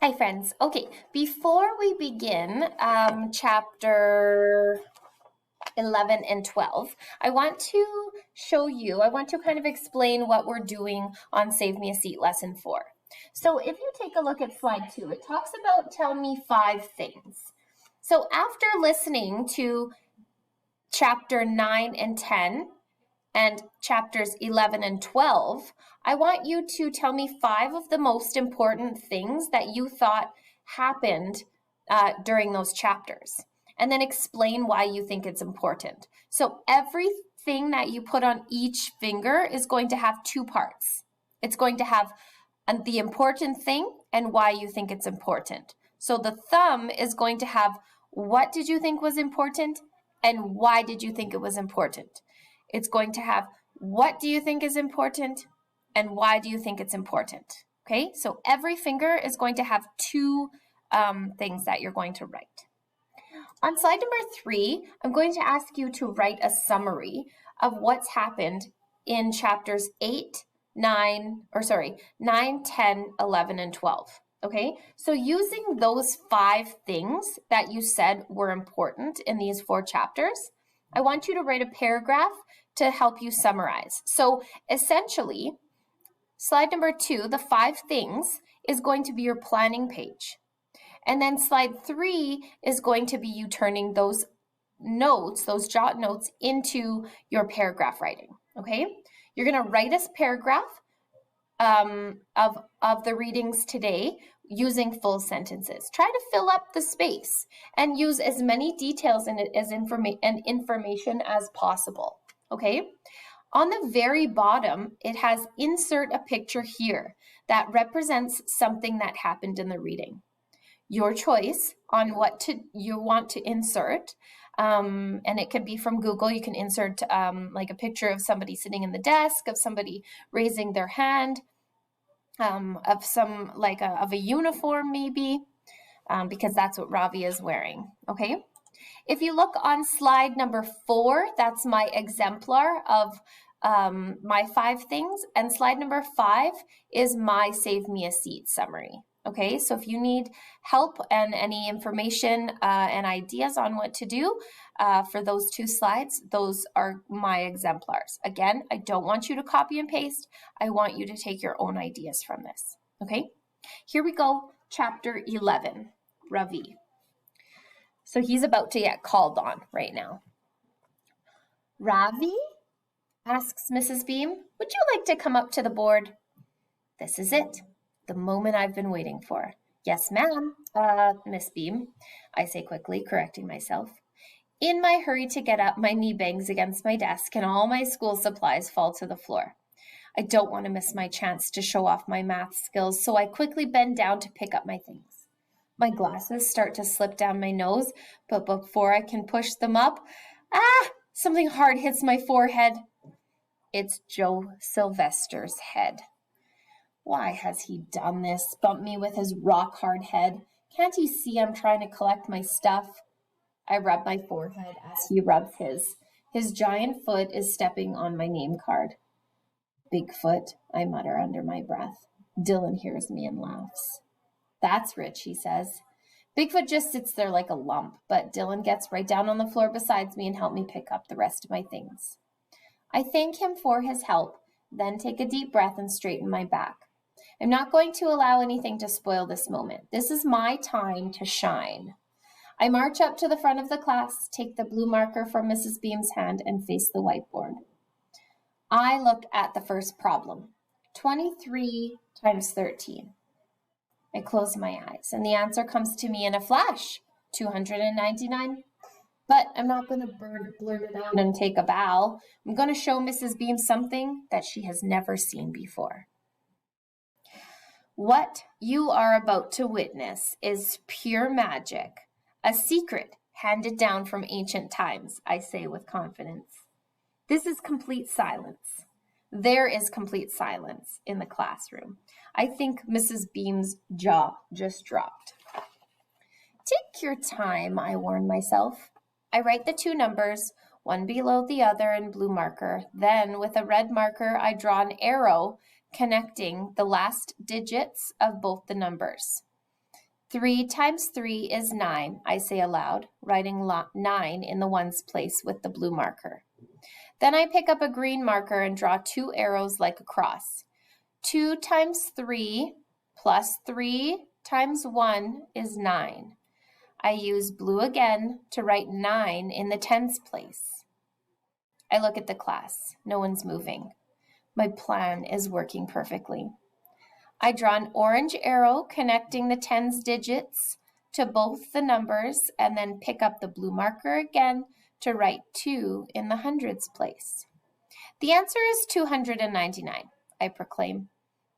Hi, friends. Okay, before we begin chapter 11 and 12, I want to kind of explain what we're doing on Save Me a Seat Lesson 4. So if you take a look at slide 2, it talks about tell me 5 things. So after listening to chapter 9 and 10, and chapters 11 and 12, I want you to tell me 5 of the most important things that you thought happened during those chapters, and then explain why you think it's important. So everything that you put on each finger is going to have 2 parts. It's going to have the important thing and why you think it's important. So the thumb is going to have what did you think was important and why did you think it was important. It's going to have what do you think is important and why do you think it's important. Okay, so every finger is going to have 2 things that you're going to write. On slide number 3, I'm going to ask you to write a summary of what's happened in chapters 9, 10, 11, and 12. Okay, so using those 5 things that you said were important in these 4 chapters, I want you to write a paragraph to help you summarize. So essentially, slide number 2, the 5 things, is going to be your planning page. And then slide 3 is going to be you turning those notes, those jot notes, into your paragraph writing, okay? You're gonna write a paragraph of the readings today using full sentences. Try to fill up the space and use as many details in it as information as possible, okay? On the very bottom, it has insert a picture here that represents something that happened in the reading. Your choice on what you want to insert, and it could be from Google. You can insert like a picture of somebody sitting in the desk, of somebody raising their hand, of some of a uniform maybe, because that's what Ravi is wearing, okay? If you look on slide number 4, that's my exemplar of my 5 things, and slide number 5 is my Save Me a Seat summary. Okay, so if you need help and any information and ideas on what to do for those 2 slides, those are my exemplars. Again, I don't want you to copy and paste. I want you to take your own ideas from this. Okay, here we go, chapter 11, Ravi. So he's about to get called on right now. Ravi, asks Mrs. Beam, would you like to come up to the board? This is it. The moment I've been waiting for. Yes, ma'am, Miss Beam, I say quickly, correcting myself. In my hurry to get up, my knee bangs against my desk and all my school supplies fall to the floor. I don't want to miss my chance to show off my math skills, so I quickly bend down to pick up my things. My glasses start to slip down my nose, but before I can push them up, something hard hits my forehead. It's Joe Sylvester's head. Why has he done this? Bumped me with his rock-hard head. Can't he see I'm trying to collect my stuff? I rub my forehead as he rubs his. His giant foot is stepping on my name card. Bigfoot, I mutter under my breath. Dylan hears me and laughs. That's Rich, he says. Bigfoot just sits there like a lump, but Dylan gets right down on the floor beside me and helps me pick up the rest of my things. I thank him for his help, then take a deep breath and straighten my back. I'm not going to allow anything to spoil this moment. This is my time to shine. I march up to the front of the class, take the blue marker from Mrs. Beam's hand, and face the whiteboard. I look at the first problem, 23 times 13. I close my eyes, and the answer comes to me in a flash, 299. But I'm not going to blurt it out and take a bow. I'm going to show Mrs. Beam something that she has never seen before. What you are about to witness is pure magic, a secret handed down from ancient times, I say with confidence. This is complete silence. There is complete silence in the classroom. I think Mrs. Beam's jaw just dropped. Take your time, I warn myself. I write the 2 numbers, one below the other in blue marker. Then, with a red marker, I draw an arrow connecting the last digits of both the numbers. 3 times 3 is 9, I say aloud, writing 9 in the ones place with the blue marker. Then I pick up a green marker and draw 2 arrows like a cross. 2 times 3 plus 3 times 1 is 9. I use blue again to write 9 in the tens place. I look at the class. No one's moving. My plan is working perfectly. I draw an orange arrow connecting the tens digits to both the numbers and then pick up the blue marker again to write 2 in the hundreds place. The answer is 299, I proclaim,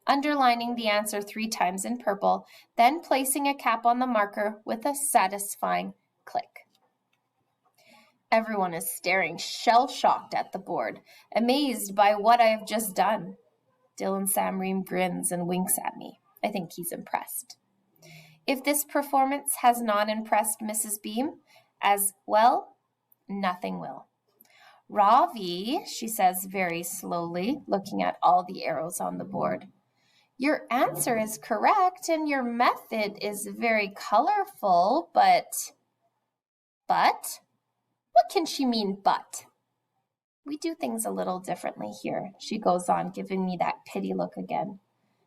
underlining the answer 3 times in purple, then placing a cap on the marker with a satisfying click. Everyone is staring shell-shocked at the board, amazed by what I have just done. Dylan Samream grins and winks at me. I think he's impressed. If this performance has not impressed Mrs. Beam as well, nothing will. Ravi, she says very slowly, looking at all the arrows on the board. Your answer is correct and your method is very colorful, but? What can she mean, but? We do things a little differently here, she goes on, giving me that pity look again.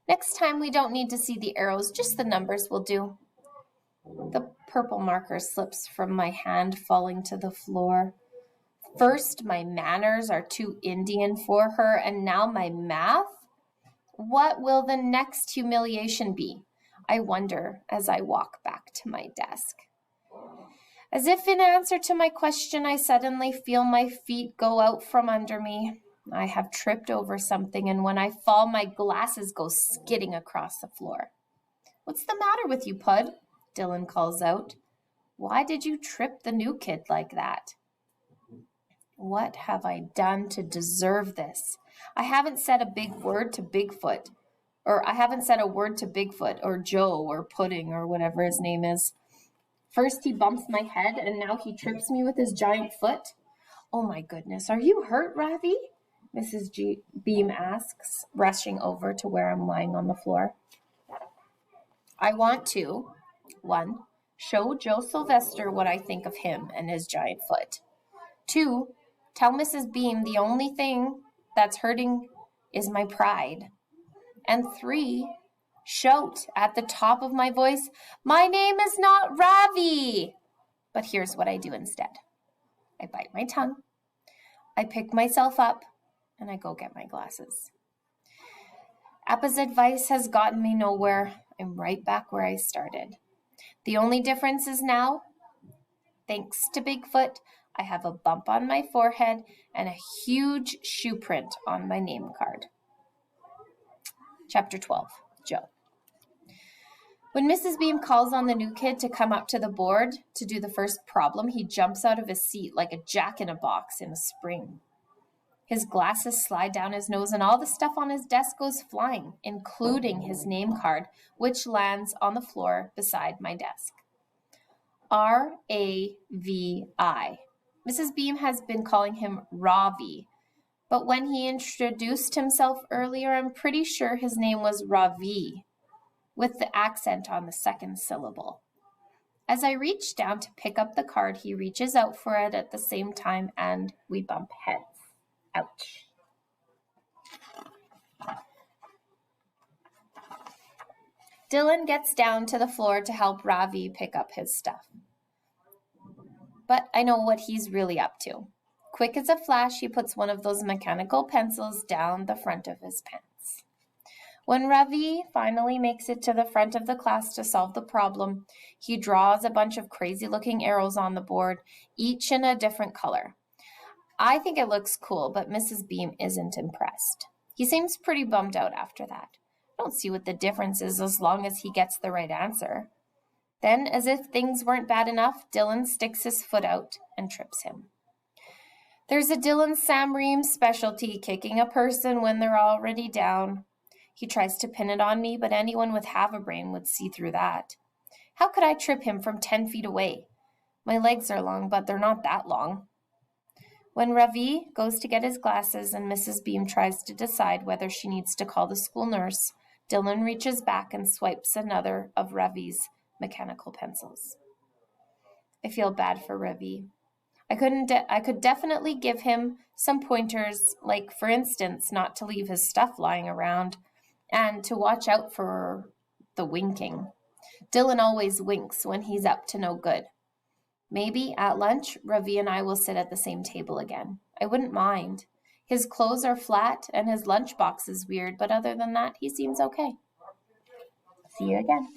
Next time we don't need to see the arrows, just the numbers will do. The purple marker slips from my hand, falling to the floor. First, my manners are too Indian for her, and now my math? What will the next humiliation be? I wonder as I walk back to my desk. As if in answer to my question, I suddenly feel my feet go out from under me. I have tripped over something, and when I fall, my glasses go skidding across the floor. What's the matter with you, Pud? Dylan calls out. Why did you trip the new kid like that? What have I done to deserve this? I haven't said a big word to Bigfoot, or Joe or Pudding or whatever his name is. First he bumps my head, and now he trips me with his giant foot. Oh my goodness, are you hurt, Ravi? Mrs. Beam asks, rushing over to where I'm lying on the floor. I want to, 1, show Joe Sylvester what I think of him and his giant foot. 2, tell Mrs. Beam the only thing that's hurting is my pride. And 3, shout at the top of my voice, my name is not Ravi! But here's what I do instead. I bite my tongue, I pick myself up, and I go get my glasses. Appa's advice has gotten me nowhere. I'm right back where I started. The only difference is now, thanks to Bigfoot, I have a bump on my forehead and a huge shoe print on my name card. Chapter 12, Joe. When Mrs. Beam calls on the new kid to come up to the board to do the first problem, he jumps out of his seat like a jack-in-a-box in a spring. His glasses slide down his nose and all the stuff on his desk goes flying, including his name card, which lands on the floor beside my desk. R-A-V-I. Mrs. Beam has been calling him Ravi, but when he introduced himself earlier, I'm pretty sure his name was Ravi, with the accent on the second syllable. As I reach down to pick up the card, he reaches out for it at the same time, and we bump heads. Ouch. Dylan gets down to the floor to help Ravi pick up his stuff. But I know what he's really up to. Quick as a flash, he puts one of those mechanical pencils down the front of his pants. When Ravi finally makes it to the front of the class to solve the problem, he draws a bunch of crazy-looking arrows on the board, each in a different color. I think it looks cool, but Mrs. Beam isn't impressed. He seems pretty bummed out after that. I don't see what the difference is as long as he gets the right answer. Then, as if things weren't bad enough, Dylan sticks his foot out and trips him. There's a Dylan Samream specialty, kicking a person when they're already down. He tries to pin it on me, but anyone with half a brain would see through that. How could I trip him from 10 feet away? My legs are long, but they're not that long. When Ravi goes to get his glasses and Mrs. Beam tries to decide whether she needs to call the school nurse, Dylan reaches back and swipes another of Ravi's mechanical pencils. I feel bad for Ravi. I could definitely give him some pointers, like, for instance, not to leave his stuff lying around and to watch out for the winking. Dylan always winks when he's up to no good. Maybe at lunch, Ravi and I will sit at the same table again. I wouldn't mind. His clothes are flat and his lunchbox is weird, but other than that, he seems okay. See you again.